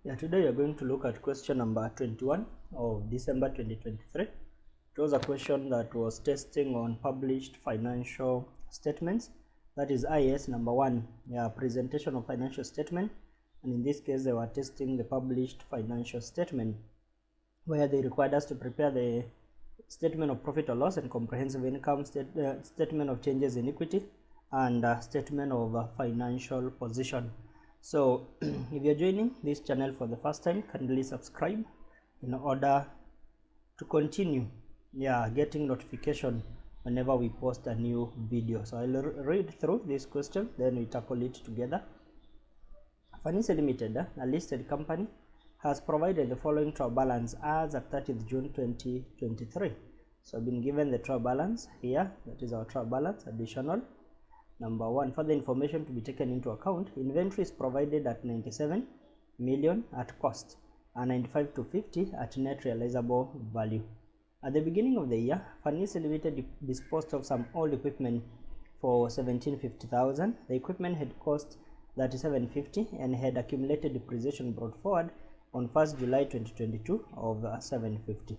Yeah, today you're going to look at question number 21 of December 2023. It was a question that was testing on published financial statements. That is IS number 1, presentation of financial statement. And in this case, they were testing the published financial statement, where they required us to prepare the statement of profit or loss and comprehensive income, statement of changes in equity, and statement of financial position. So if you're joining this channel for the first time, kindly subscribe in order to continue getting notification whenever we post a new video. So I'll read through this question, then we tackle it together. Fanisi Limited, a listed company, has provided the following trial balance as at 30th June 2023. So I've been given the trial balance here. That is our trial balance additional. Number 1, further information to be taken into account. Inventory is provided at 97 million at cost and 95 to 50 at net realizable value. At the beginning of the year, Fanisi Limited disposed of some old equipment for 1750,000. The equipment had cost 3750 and had accumulated depreciation brought forward on 1st July 2022 of 750.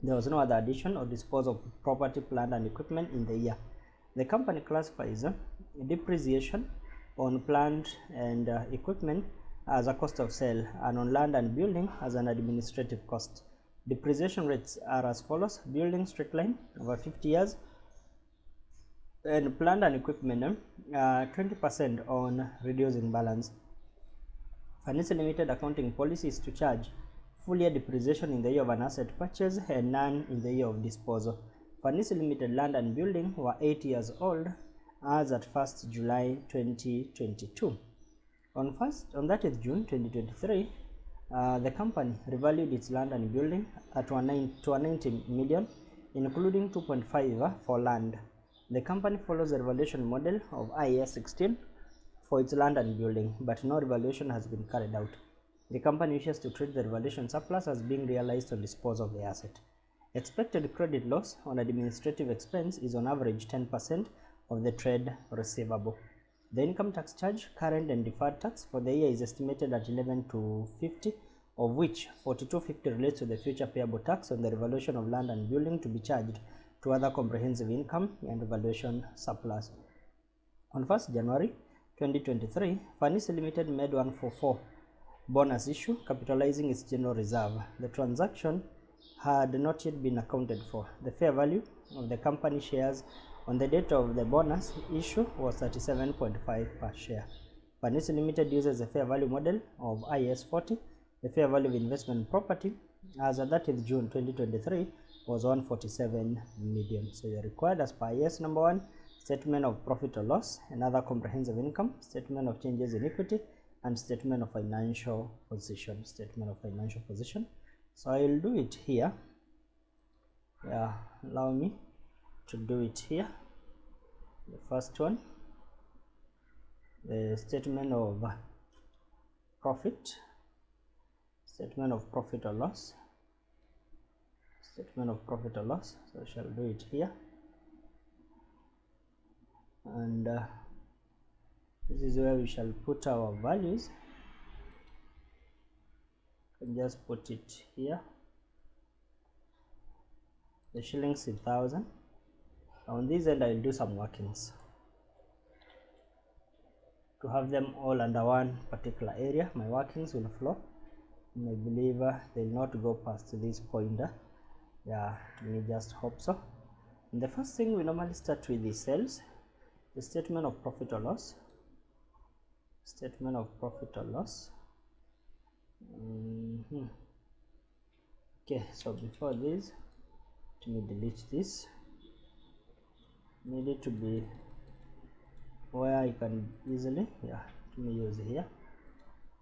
There was no other addition or disposal of property, plant and equipment in the year. The company classifies depreciation on plant and equipment as a cost of sale and on land and building as an administrative cost. Depreciation rates are as follows: building straight line over 50 years and plant and equipment 20% on reducing balance. Fanisi Limited accounting policy is to charge full year depreciation in the year of an asset purchase and none in the year of disposal. Fanisi Limited land and building were 8 years old as at 1st July 2022. On 30th June 2023, the company revalued its land and building at 190 million, including 2.5 for land. The company follows the revaluation model of IAS 16 for its land and building, but no revaluation has been carried out. The company wishes to treat the revaluation surplus as being realized on disposal of the asset. Expected credit loss on administrative expense is on average 10% of the trade receivable. The income tax charge, current and deferred tax for the year is estimated at 11,250, of which 4,250 relates to the future payable tax on the revaluation of land and building to be charged to other comprehensive income and revaluation surplus. On 1st January 2023, Fanisi Limited made 144 bonus issue, capitalizing its general reserve. The transaction had not yet been accounted for. The fair value of the company shares on the date of the bonus issue was 37.5 per share. Fanisi Limited uses the fair value model of IS 40. The fair value of investment property as of 30th June 2023 was 147 million. So you are required as per IS number 1, statement of profit or loss and other comprehensive income, statement of changes in equity, and statement of financial position. So I will do it here. Allow me to do it here. The first one, the statement of profit or loss. So I shall do it here, and this is where we shall put our values. And just put it here, the shillings in thousand. On this end I will do some workings to have them all under one particular area. My workings will flow, and I believe they will not go past this pointer. We just hope so. And the first thing we normally start with is sales, the statement of profit or loss. Okay, so before this, let me delete this. Need it to be where I can easily let me use here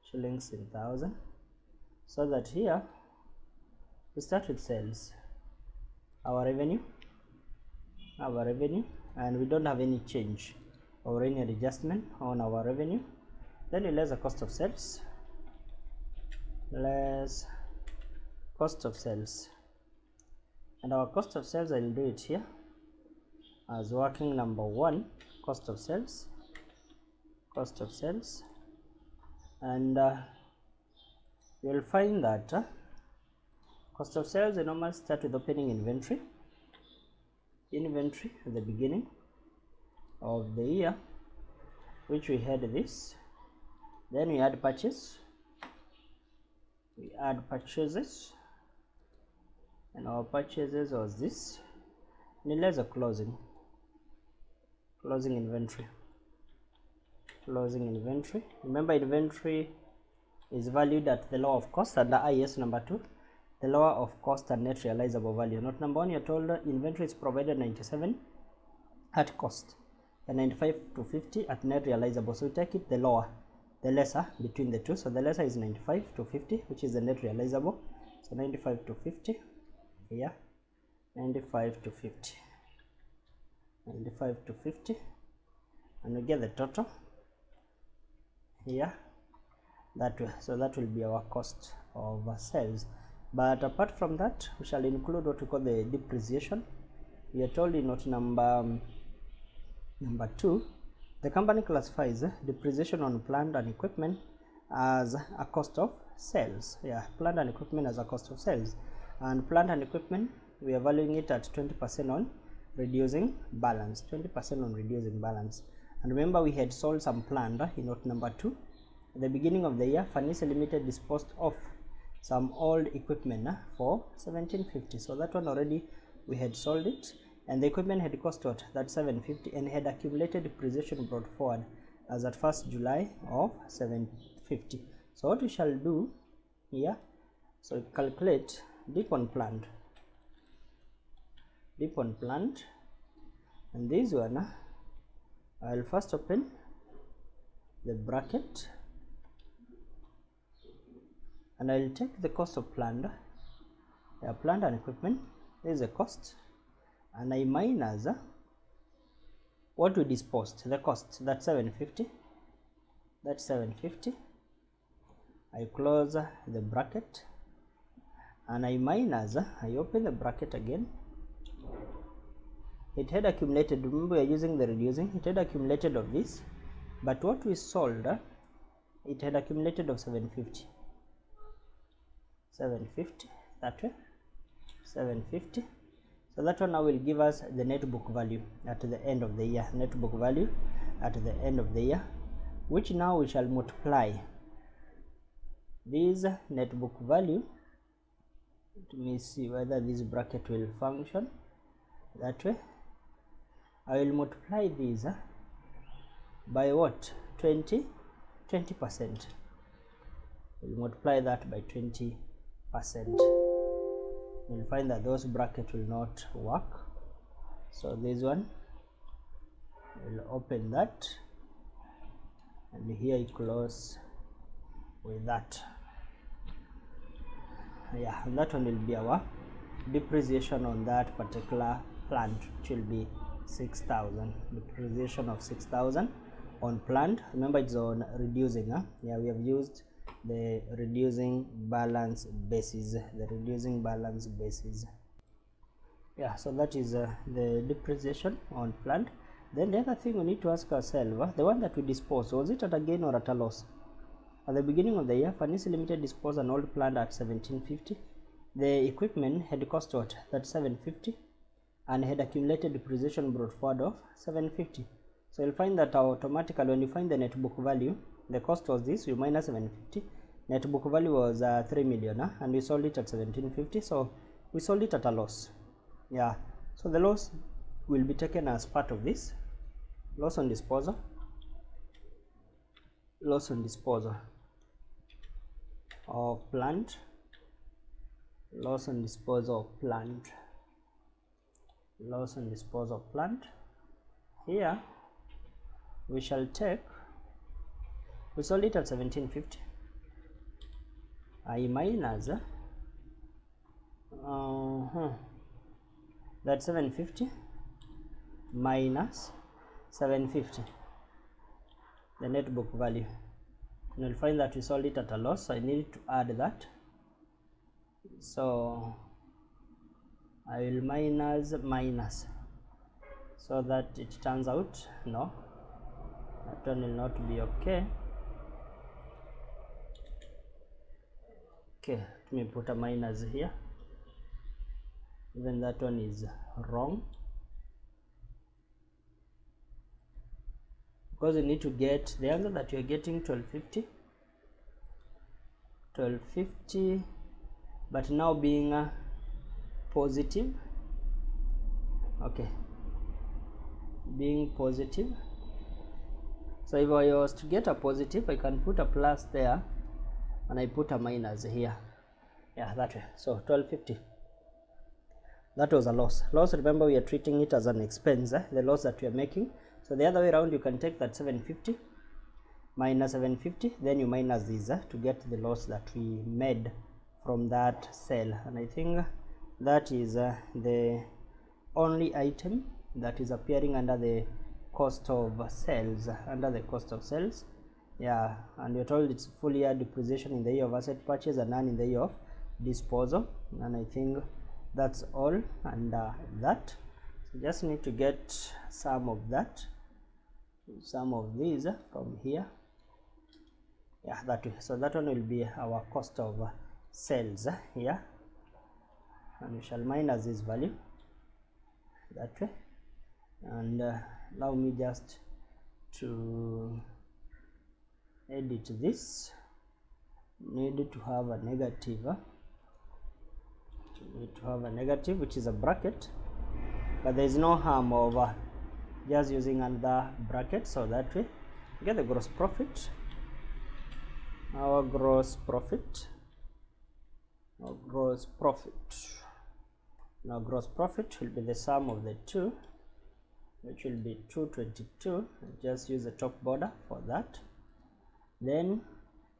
shillings in thousand, so that here we start with sales, our revenue, and we don't have any change or any adjustment on our revenue. Then we less the cost of sales, and our cost of sales, I will do it here as working number 1, cost of sales, and you will find that cost of sales, we normally start with opening inventory at the beginning of the year, which we had this. Then we add purchases, and our purchases was this. And there's a closing inventory. Remember, inventory is valued at the lower of cost under IS number 2, the lower of cost and net realizable value. Note number 1, you're told inventory is provided 97 at cost and 95 to 50 at net realizable. So we take it the lower, the lesser between the two. So the lesser is 95 to 50, which is the net realizable. So 95 to 50 here, 95 to 50, and we get the total here that way. So that will be our cost of sales. But apart from that, we shall include what we call the depreciation. We are told in note number 2, the company classifies depreciation on plant and equipment as a cost of sales. Plant and equipment as a cost of sales, and plant and equipment, we are valuing it at 20% on reducing balance. And remember, we had sold some plant in note number 2 at the beginning of the year. Fanisi Limited disposed of some old equipment for 1750. So that one already we had sold it, and the equipment had cost what? That 750, and had accumulated depreciation brought forward as at 1st July of 750. So what we shall do here, so calculate deep on plant, and this one I will first open the bracket, and I will take the cost of plant, plant and equipment. There is a cost, and I minus what we disposed, the cost, that's 750. I close the bracket, and I minus, I open the bracket again. It had accumulated, remember we are using the reducing, it had accumulated of this, but what we sold, it had accumulated of 750, that way, 750. So that one now will give us the net book value at the end of the year, which now we shall multiply this net book value. Let me see whether this bracket will function that way. I will multiply these by what? 20%. We'll multiply that by 20%. You'll find that those brackets will not work. So this one, we'll open that, and here you close with that. And that one will be our depreciation on that particular plant, which will be 6,000. Depreciation of 6,000 on plant. Remember, it's on reducing. We have used the reducing balance basis. So that is the depreciation on plant. Then the other thing we need to ask ourselves, the one that we disposed, was it at a gain or at a loss? At the beginning of the year, Fanisi Limited disposed an old plant at 1750. The equipment had cost what? That 750, and had accumulated depreciation brought forward of 750. So you'll find that automatically when you find the net book value, the cost was this, you minus 750, net book value was 3 million, and we sold it at 1750. So we sold it at a loss. So the loss will be taken as part of this loss on disposal of plant, Here we shall take, we sold it at 1750. I minus that 750 minus 750, the net book value, and you'll find that we sold it at a loss. So I need to add that. So I will minus so that it turns out no, that one will not be okay. Okay, let me put a minus here. Even that one is wrong, because you need to get the answer that you're getting 1250, but now being positive. Okay, being positive. So if I was to get a positive, I can put a plus there and I put a minus here. Yeah, that way. So 1250. That was a loss. Loss, remember, we are treating it as an expense, the loss that we are making. So the other way around, you can take that 750 minus 750, then you minus these to get the loss that we made from that sale. And I think that is the only item that is appearing under the cost of sales, yeah. And you're told it's full year depreciation in the year of asset purchase and none in the year of disposal. And I think that's all under that. So just need to get some of these from here. Yeah, that way. So that one will be our cost of sales here, and we shall minus this value that way. And allow me just to edit this. Need to have a negative, which is a bracket, but there is no harm of just using another bracket. So that way we get the gross profit. Our gross profit will be the sum of the two, which will be 222. Just use the top border for that. Then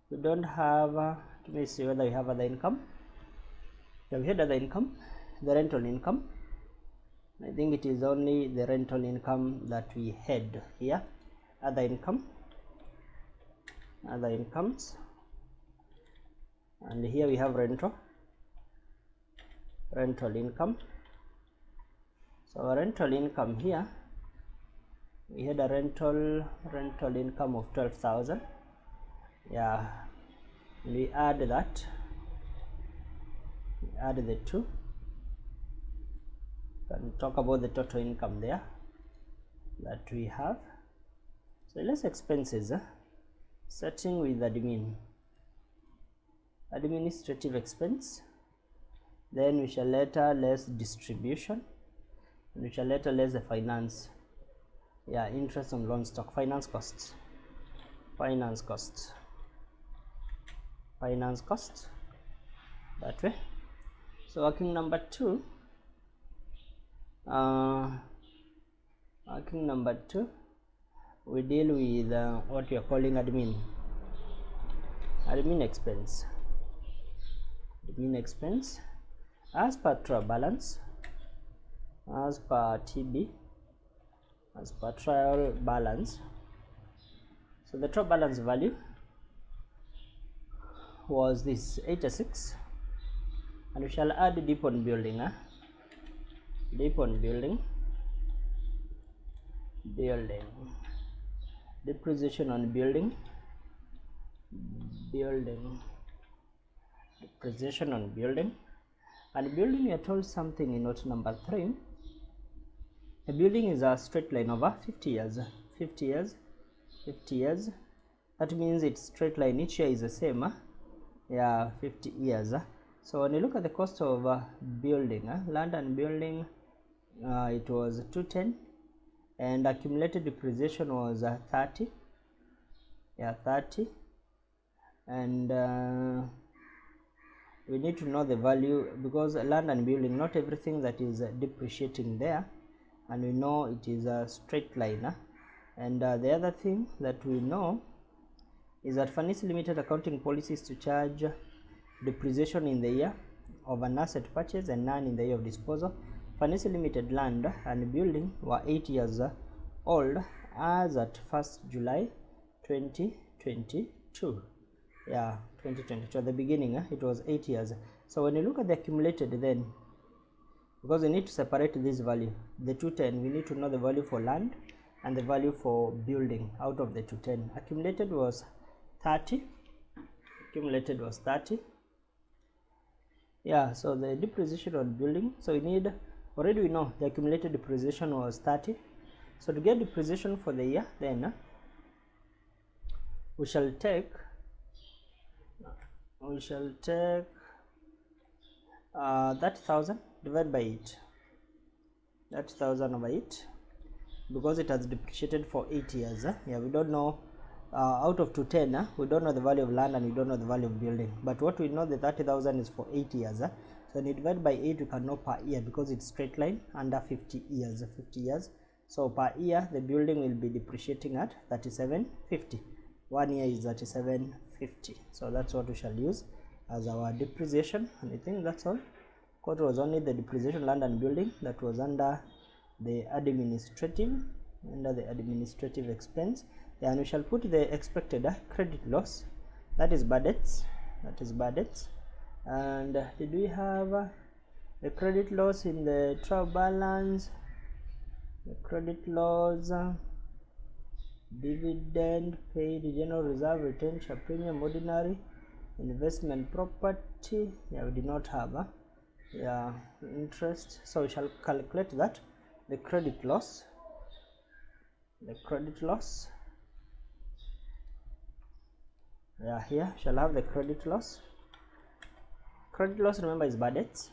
we don't have let me see whether we have other income. We had other income, the rental income. I think it is only the rental income that we had here. Other incomes, and here we have rental income. So our rental income here, we had a rental income of 12,000. Yeah, we add that, add the two, and talk about the total income there that we have. So less expenses, starting with administrative expense, then we shall later less distribution, and we shall later less the finance, yeah, interest on loan stock, finance costs, that way. So working number two, we deal with what we are calling admin expense. As per trial balance, as per TB, as per trial balance. So the trial balance value was this 86, and we shall add deep on building, depreciation on building, depreciation on building. And building, we are told something in note number 3. A building is a straight line over 50 years. That means its straight line each year is the same, yeah, 50 years. So when you look at the cost of building, land and building, it was 210, and accumulated depreciation was 30. Yeah, 30. And we need to know the value, because land and building, not everything that is depreciating there, and we know it is a straight line. And the other thing that we know is that Furnace Limited accounting policy is to charge depreciation in the year of an asset purchase and none in the year of disposal. Furnace Limited land and building were 8 years old as at 1st July 2022. Yeah, 2022 at the beginning, it was 8 years. So when you look at the accumulated, then because we need to separate this value, the 210, we need to know the value for land and the value for building out of the 210. Accumulated was 30, Yeah, so the depreciation on building, so we need, already we know the accumulated depreciation was 30. So to get depreciation for the year, then we shall take 30,000 divided by 8, 30,000 over 8, because it has depreciated for 8 years. Yeah, we don't know, out of 210, we don't know the value of land and we don't know the value of building, but what we know, the 30,000 is for 8 years. So when you divide by 8, we can know per year, because it's straight line under 50 years. So per year the building will be depreciating at 3750. 1 year is 3750. So that's what we shall use as our depreciation, and I think that's all. Because it was only the depreciation land and building that was under the administrative expense. And we shall put the expected credit loss, that is bad debts. And did we have the credit loss in the trial balance? The credit loss, dividend paid, general reserve, retention premium, ordinary, investment property. Yeah, we did not have interest. So we shall calculate that, the credit loss, yeah, here shall have the credit loss. Remember, is bad debts,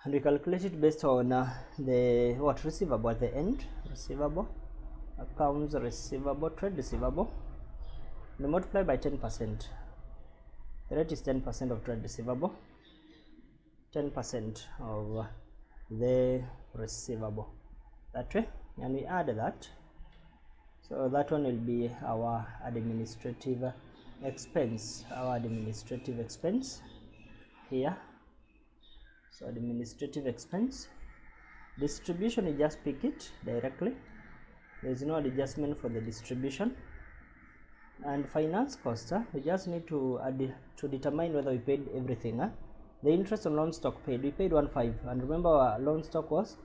and we calculate it based on the receivable at the end, accounts receivable, trade receivable, and multiply by 10%. The rate is 10% of trade receivable, 10% of the receivable, that way, and we add that. So that one will be our administrative expense, here. So administrative expense. Distribution, you just pick it directly, there is no adjustment for the distribution. And finance cost, we just need to determine whether we paid everything. The interest on loan stock paid, we paid 1.5, and remember our loan stock was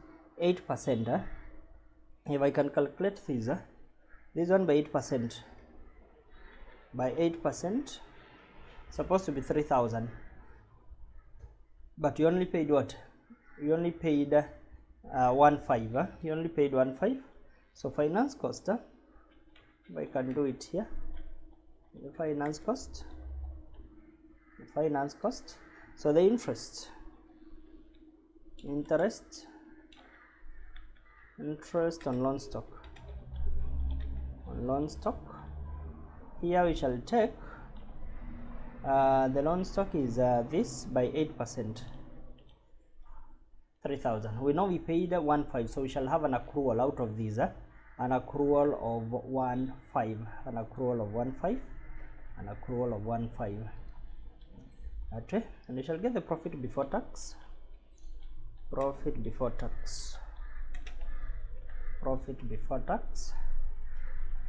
8%. If I can calculate this one by 8%, supposed to be 3,000, but you only paid what? You only paid 1.5. You only paid 1.5. So finance cost, if I can do it here, the finance cost. So the interest on loan stock. Here we shall take the loan stock is this by 8%, 3,000. We know we paid 1.5, so we shall have an accrual out of these, an accrual of 1.5, okay, and we shall get the profit before tax.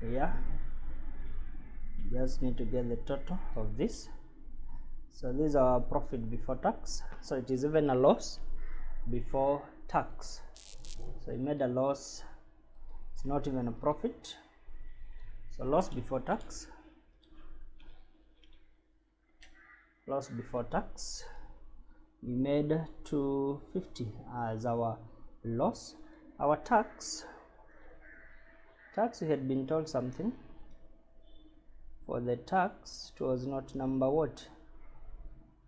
Yeah, just need to get the total of this. So this is our profit before tax. So it is even a loss before tax. So we made a loss, it's not even a profit. So loss before tax, we made 250 as our loss. Our tax, we had been told something. For the tax, it was not number what?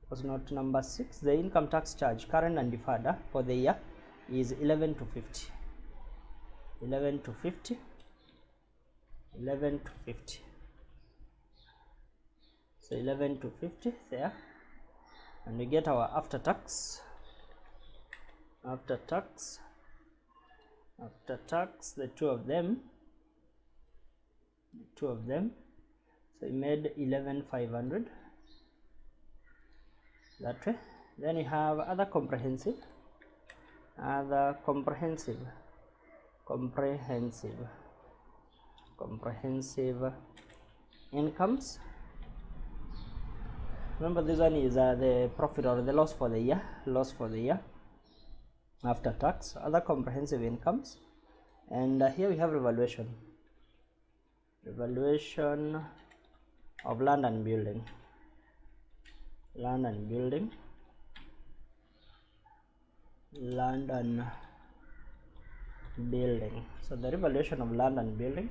It was not number 6. The income tax charge, current and deferred, for the year is 11 to 50. So 11 to 50 there, and we get our after tax, the two of them. So we made 11,500 that way. Then you have other comprehensive incomes. Remember, this one is the profit or the loss for the year, after tax. Other comprehensive incomes, and here we have revaluation of land and building. land and building. So the revaluation of land and building,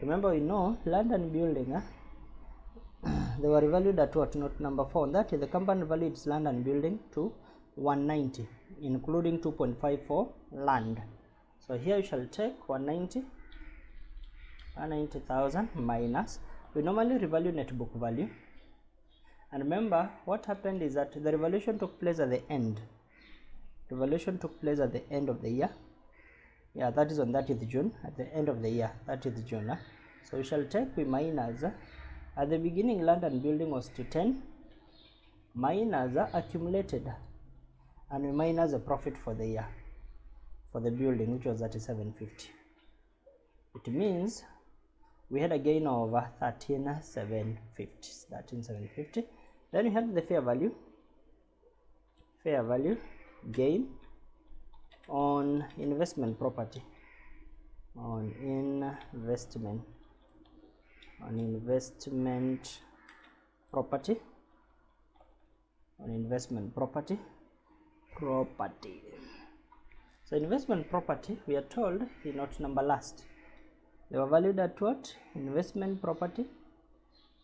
remember we know land and building they were revalued at what? Note number 4. That is, the company valued its land and building to 190, including 2.5 for land. So here you shall take 190,000 minus, we normally revalue net book value. And remember what happened is that the revaluation took place at the end. Revaluation took place at the end of the year. Yeah, that is on 30th June, at the end of the year, 30th June. So we shall take, we minus, at the beginning land and building was to 10, minus accumulated, and we minus the profit for the year, for the building, which was 3750. It means we had a gain of 13,750. Then we have the fair value gain on investment property, on investment property. So investment property, we are told in note number last, they were valued at what? Investment property.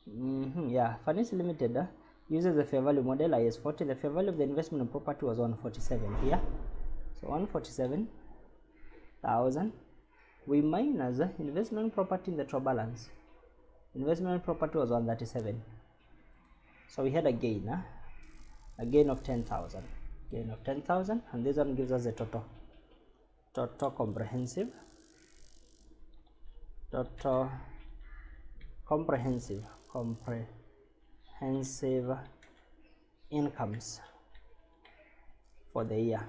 Yeah, Finance Limited uses the fair value model IS40. The fair value of the investment property was 147 here. So 147,000. We minus investment property in the trade balance. Investment property was 137. So we had a gain of 10,000. Gain of 10,000, and this one gives us the total comprehensive incomes for the year.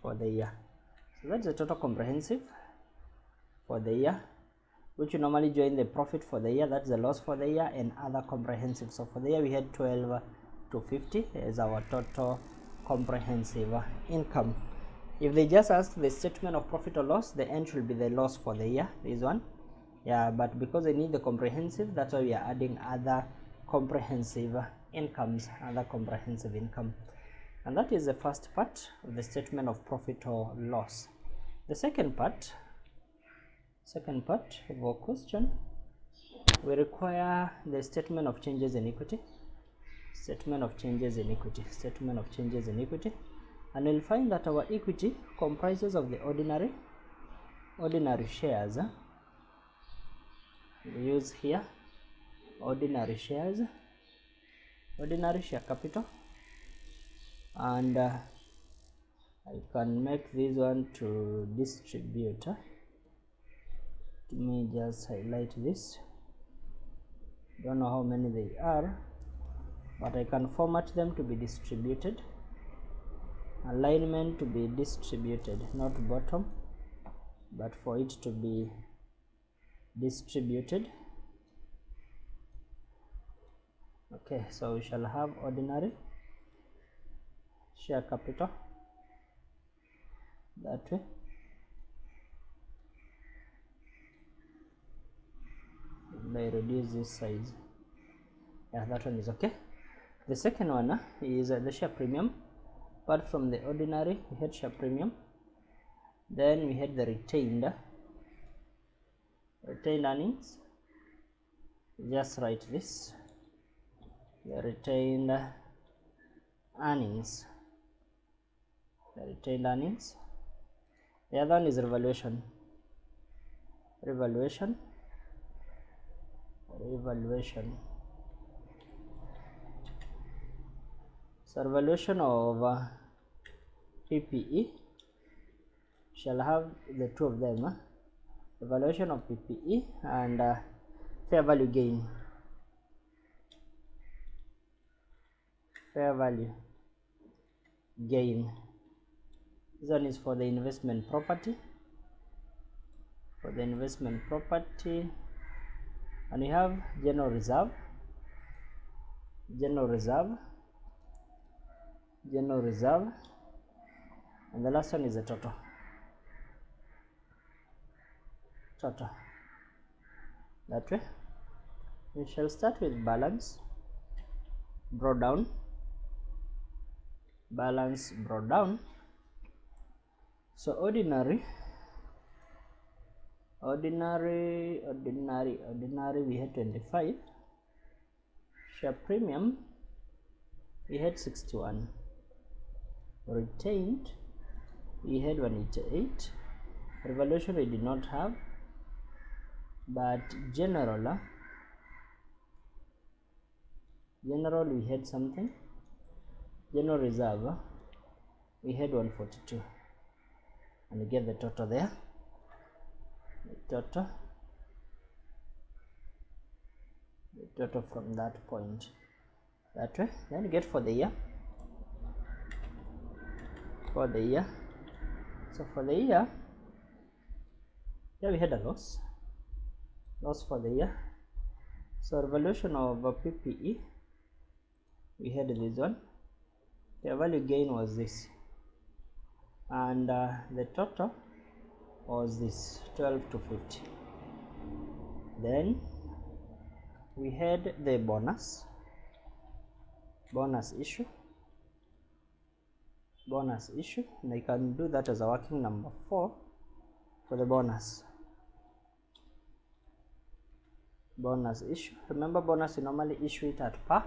So that's the total comprehensive for the year, which you normally join the profit for the year, that's the loss for the year, and other comprehensive. So for the year we had 12,250 as our total comprehensive income. If they just ask the statement of profit or loss, the end should be the loss for the year, this one. Yeah, but because they need the comprehensive, that's why we are adding other comprehensive incomes, and that is the first part of the statement of profit or loss. The second part of our question, we require the statement of changes in equity. And we'll find that our equity comprises of the ordinary shares. We use here ordinary shares, ordinary share capital, and I can make this one to distribute. Let me just highlight this. Don't know how many they are, but I can format them to be distributed. Alignment to be distributed, not bottom, but for it to be distributed. Okay, so we shall have ordinary share capital that way. I reduce this size. Yeah, that one is okay. The second one is the share premium. Apart from the ordinary, we had share premium. Then we had the retained earnings. Just write this, the retained earnings. The other one is revaluation. So revaluation of PPE shall have the two of them, evaluation of PPE and fair value gain. This one is for the investment property. And we have general reserve, and the last one is the total. That way. We shall start with balance, draw down. balance brought down. So ordinary, we had 25. Share premium, we had 61. Retained, we had 188. Revaluation we did not have, but general we had something. General reserve, we had 142, and we get the total there. The total from that point, that way. Then you get for the year. So for the year, we had a loss for the year. So revaluation of PPE, we had this one. The value gain was this, and the total was this 12 to 50. Then we had the bonus issue, and I can do that as a working number 4 for the bonus issue. Remember, bonus you normally issue it at par.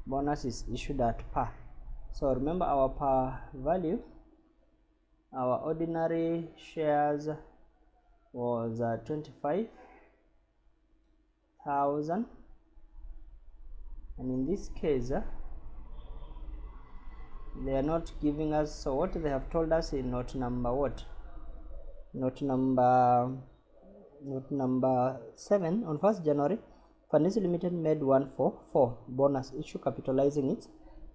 Bonus is issued at par. So remember, our par value, our ordinary shares was 25,000, and in this case they are not giving us. So what they have told us in note number 7, on 1st January, Financial Limited made 144 bonus issue, capitalizing its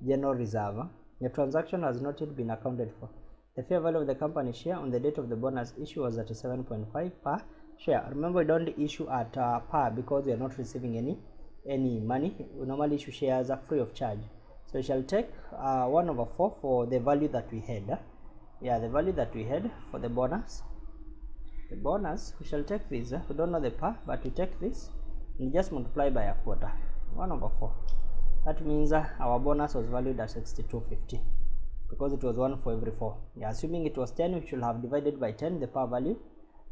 general reserve. The transaction has not yet been accounted for. The fair value of the company share on the date of the bonus issue was at 7.5 per share. Remember, we don't issue at par because we are not receiving any money. We normally issue shares free of charge. So we shall take 1/4 for the value that we had. The value that we had for the bonus. The bonus, we shall take this. We don't know the par, but we take this and just multiply by 1/4. 1/4. That means our bonus was valued at 62.50 because it was 1 for every 4. Assuming it was 10, we should have divided by 10 the par value,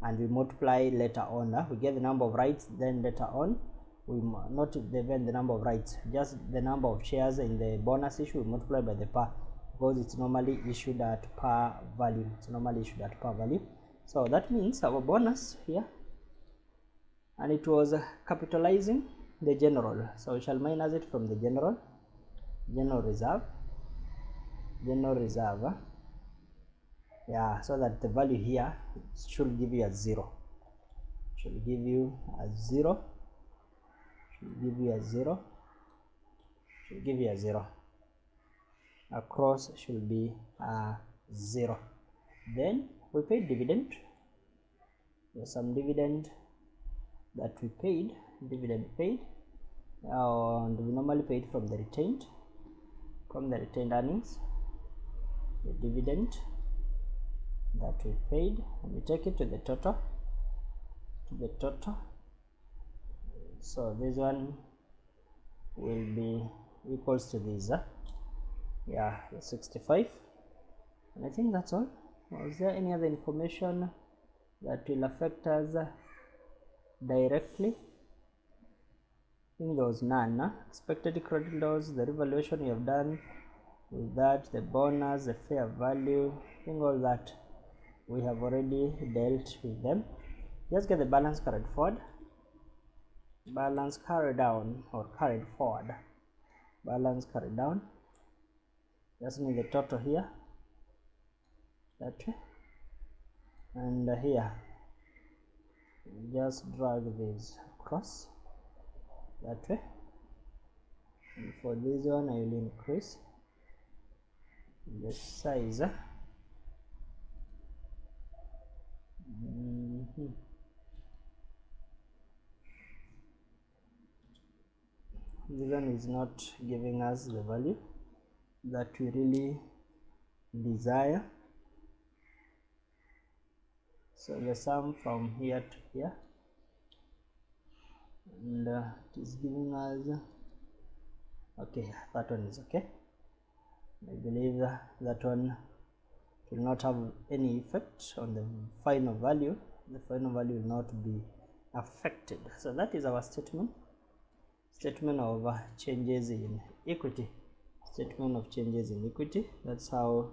and we multiply later on. We get the number of rights, then later on we not even the number of rights, just the number of shares in the bonus issue, we multiply by the par because it's normally issued at par value. So that means our bonus here, and it was capitalizing the general. So we shall minus it from the general reserve. So that the value here should give you a 0. Across should be 0. Then we paid dividend. There's some dividend that we paid, and we normally paid from the retained earnings. The dividend that we paid, and we take it to the total. So this one will be equals to this 65, and I think that's all. Was there any other information that will affect us directly? I think there was none. Expected credit loss, the revaluation we have done with that, the bonus, the fair value, I think all that we have already dealt with them. Just get the balance carried forward, balance carried down, or carried forward, balance carried down. Just need the total here, that way, and here just drag this across that way. And for this one, I will increase the size. This one is not giving us the value that we really desire. So the sum from here to here, and it is giving us, okay, that one is okay. I believe that one will not have any effect on the final value. The final value will not be affected. So that is our statement of changes in equity. Statement of changes in equity. That's how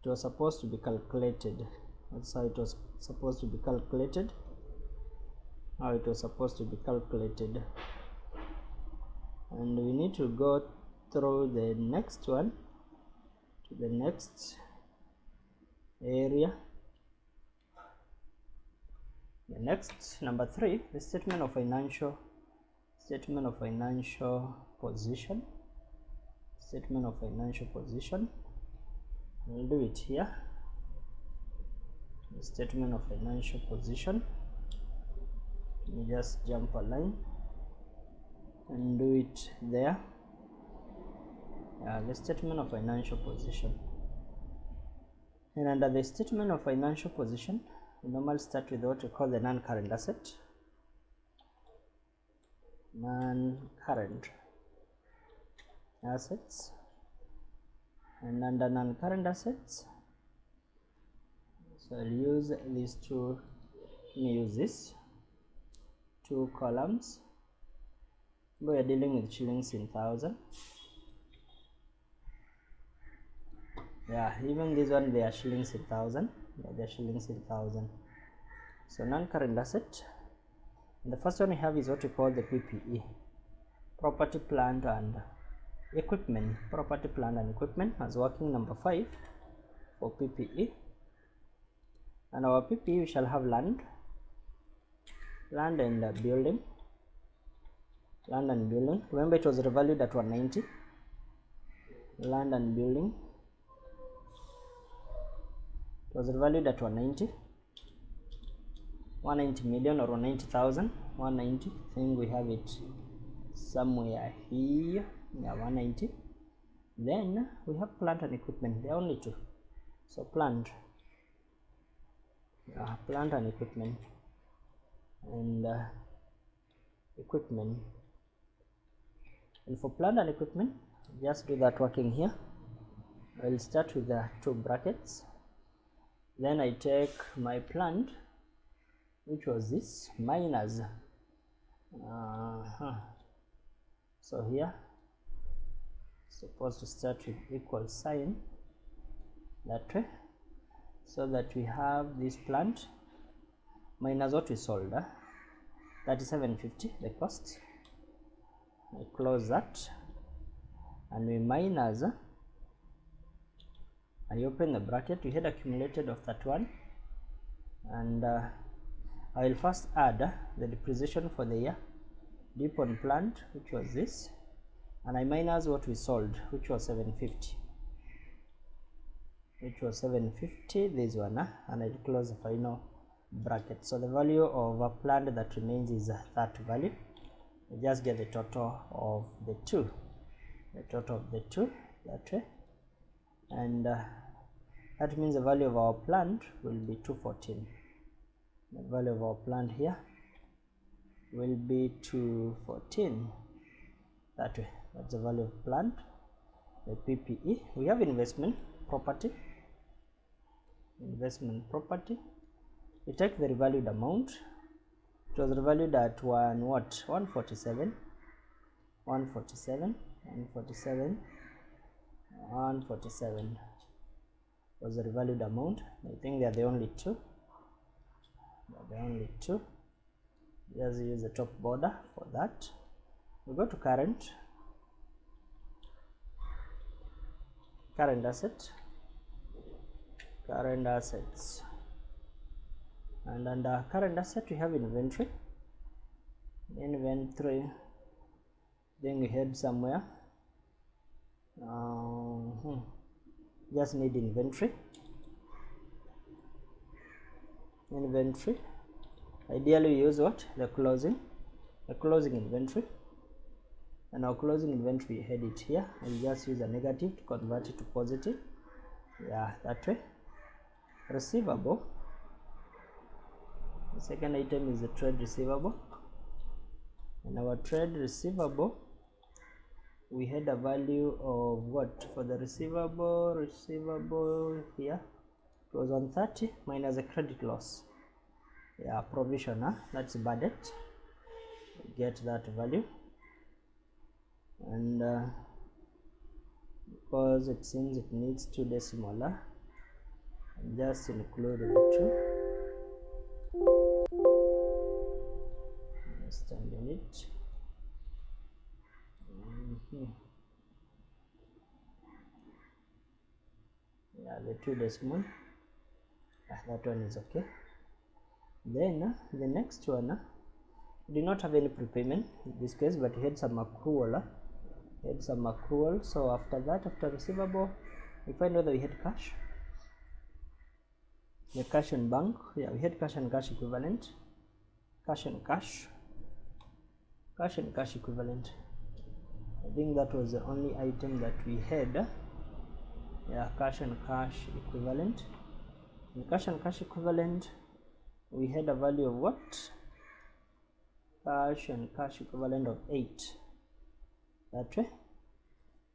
it was supposed to be calculated. That's how it was supposed to be calculated. And we need to go through the next one to the next area. The next, number 3, the statement of financial position. Statement of financial position. We'll do it here. The statement of financial position. Let me just jump a line and do it there. The statement of financial position. And under the statement of financial position, we normally start with what we call the non-current asset. Non-current assets. And under non-current assets, so I'll use these two. Use this two columns. We are dealing with shillings in thousand. Yeah, even this one, they are shillings in thousand. Yeah, they are shillings in thousand. So non-current asset. And the first one we have is what we call the PPE, property, plant and equipment. Property, plant and equipment as working number 5 for PPE. And our PPE, we shall have land and building. Land and building. Remember, it was revalued at 190. Land and building. It was revalued at 190 million or 190,000. 190. I think we have it somewhere here. Yeah, 190. Then we have plant and equipment. There are only two. So plant. Plant and equipment. And equipment. And for plant and equipment, just do that working here. I will start with the two brackets. Then I take my plant, which was this, minus. So here, supposed to start with equal sign that way, so that we have this plant minus what we sold, 37.50 the cost. I close that and we minus, I open the bracket. We had accumulated of that one, and I will first add the depreciation for the year, dip on plant, which was this, and I minus what we sold, which was 750, this one, and I'll close the final bracket. So the value of a plant that remains is that value. We just get the total of the two, that way, and that means the value of our plant will be 214. The value of our plant here will be 214, that way. That's the value of plant. The PPE, we have investment property. We take the revalued amount. It was revalued at 147 was the revalued amount. I think they are the only two. Just use the top border for that. We go to current assets, and under current asset we have inventory. Then we head somewhere. Just need inventory. Ideally we use what? The closing inventory. And our closing inventory, head it here. I'll just use a negative to convert it to positive. Yeah, that way. Receivable. The second item is the trade receivable. And our trade receivable we had a value of what for the receivable here. It was 130 minus a credit loss, yeah, provision, that's bad debt. Get that value, and because it seems it needs 2 decimal, just include the 2. Just a minute. Yeah, the 2 decimal, that one is okay. Then the next one, did not have any prepayment in this case, but he had some accrual. So after that, after receivable, we find whether we had cash. The cash and bank, yeah, we had cash and cash equivalent, cash and cash equivalent. I think that was the only item that we had. Yeah, cash and cash equivalent. In cash and cash equivalent, we had a value of what? Cash and cash equivalent of 8. That way,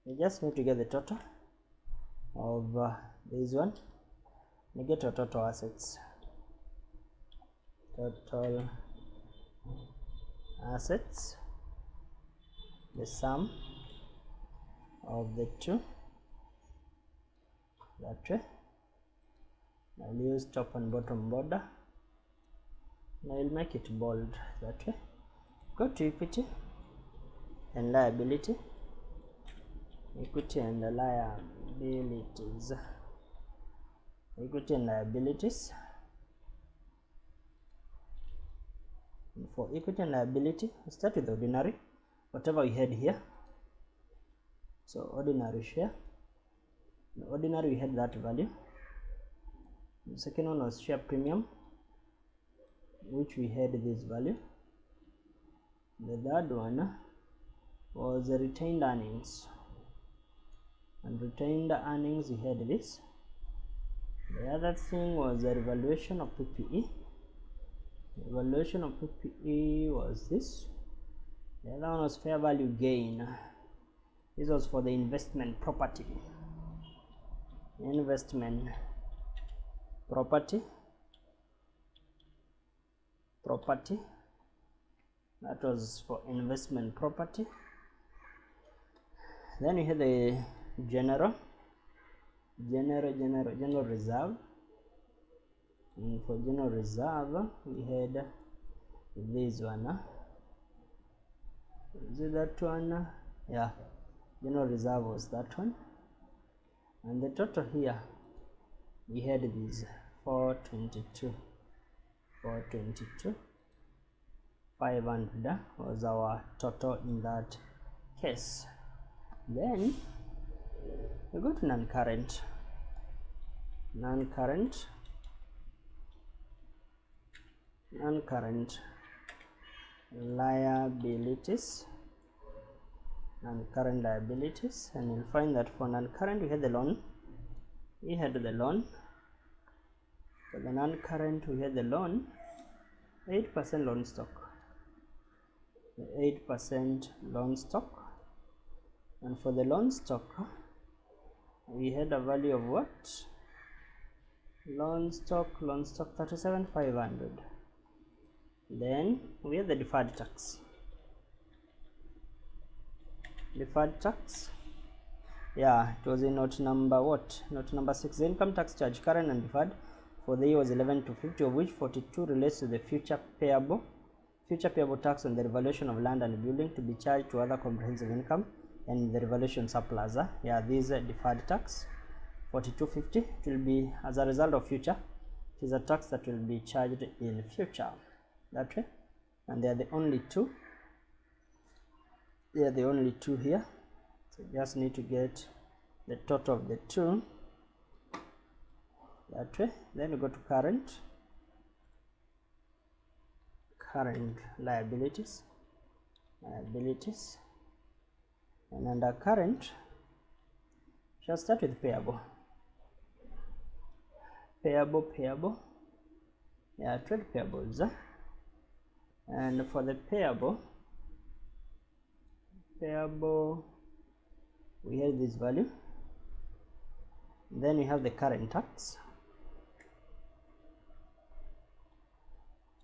we just need to get the total of this one. We get our total assets. Total assets, the sum of the two. That way, I'll use top and bottom border, and I'll make it bold. That way, go to equity and liability, equity and liabilities, equity and liabilities. And for equity and liability, we start with ordinary, whatever we had here. So ordinary share. In ordinary, we had that value. The second one was share premium, which we had this value. The third one was the retained earnings, and retained earnings, we had this. The other thing was the revaluation of PPE. The revaluation of PPE was this. The other one was fair value gain. This was for the investment property. Investment property, that was for investment property. Then we had the general reserve, and for general reserve we had this one. Is it that one? Yeah, general reserve was that one. And the total here, we had these 422, 500 was our total in that case. Then we go to non-current liabilities, non-current liabilities, and you'll find that for non-current we had the loan. For the non-current we had the loan, 8% loan stock, 8% loan stock. And for the loan stock, we had a value of what? Loan stock 37,500. Then we have the deferred tax. Yeah, it was in note number what? Note number 6. The income tax charge, current and deferred, for the year was 11 to 50, of which 42 relates to the future payable tax on the revaluation of land and building to be charged to other comprehensive income and the revaluation surplus. Yeah, this deferred tax 4250, it will be as a result of future. It is a tax that will be charged in future. That way, and they are the only two. They are the only two here. So just need to get the total of the two. That way, then we go to current liabilities, and under current, shall start with payable. Yeah, trade payables. And for the payable, we have this value. Then we have the current tax.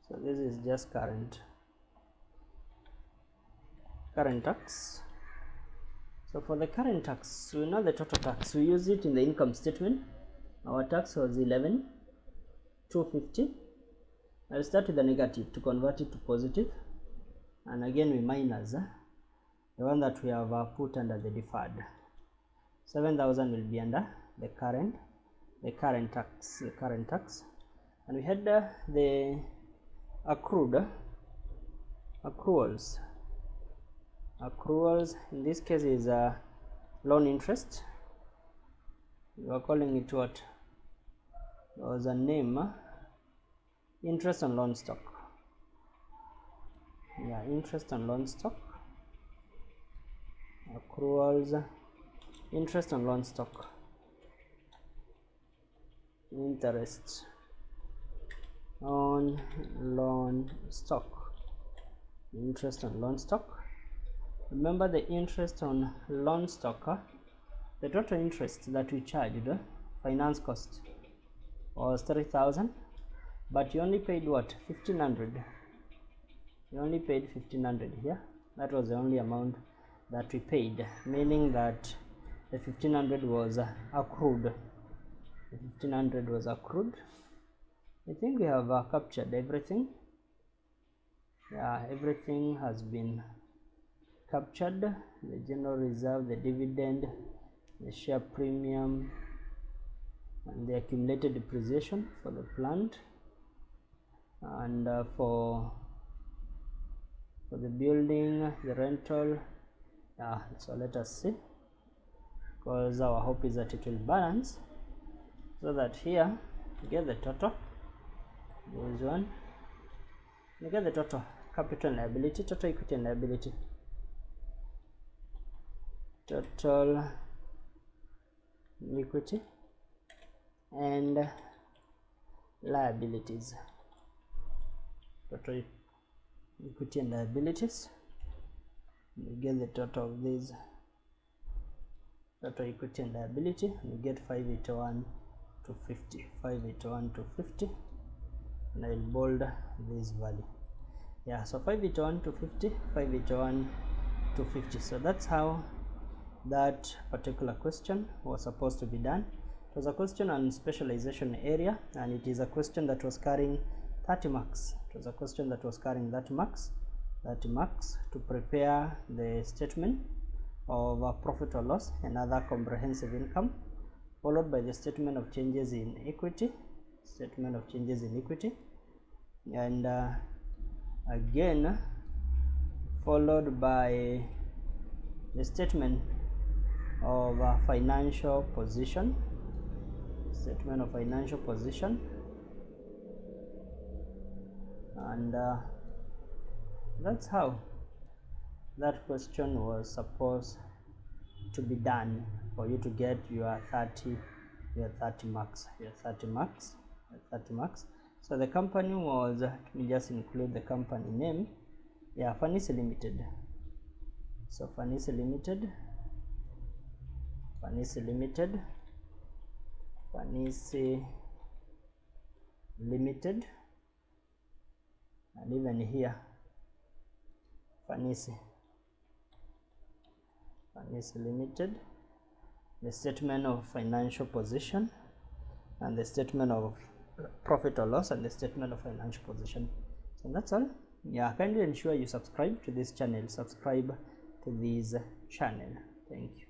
So this is just current tax. So for the current tax, we know the total tax. We use it in the income statement. Our tax was 11,250. I'll start with the negative to convert it to positive, and again we minus the one that we have put under the deferred. 7,000 will be under the current tax, and we had the accruals. In this case is loan interest. We are calling it what? There was a name, interest on loan stock. Yeah, interest on loan stock. Accruals, interest on loan stock. Interest on loan stock. Interest on loan stock. Remember the interest on loan stock, the total interest that we charged, finance cost, was 3,000, but you only paid what? 1,500. You only paid 1,500 here. That was the only amount that we paid, meaning that the 1,500 was accrued. The 1,500 was accrued. I think we have captured everything. Yeah, everything has been captured. The general reserve, the dividend, the share premium, and the accumulated depreciation for the plant, and for the building, the rental. Yeah, so let us see, because our hope is that it will balance, so that here you get the total. There is one. You get the total capital and liability, total equity and liability. Total equity and liabilities. Total equity and liabilities. You get the total of these. Total equity and liability. You get 581 to 50. 581 to 50. And I'll bold this value. Yeah, so 581 to 50. 581 to 50. So that's how that particular question was supposed to be done. It was a question on specialization area, and it is a question that was carrying 30 marks. It was a question that was carrying 30 marks to prepare the statement of profit or loss and other comprehensive income, followed by the statement of changes in equity, and again followed by the statement of financial position, and that's how that question was supposed to be done for you to get your 30 marks. So the company was, let me just include the company name. Yeah, Fanisi Limited. So Fanisi Limited, and even here Fanisi Limited, the statement of financial position, and the statement of profit or loss, and the statement of financial position. So that's all. Yeah, kindly ensure you subscribe to this channel. Thank you.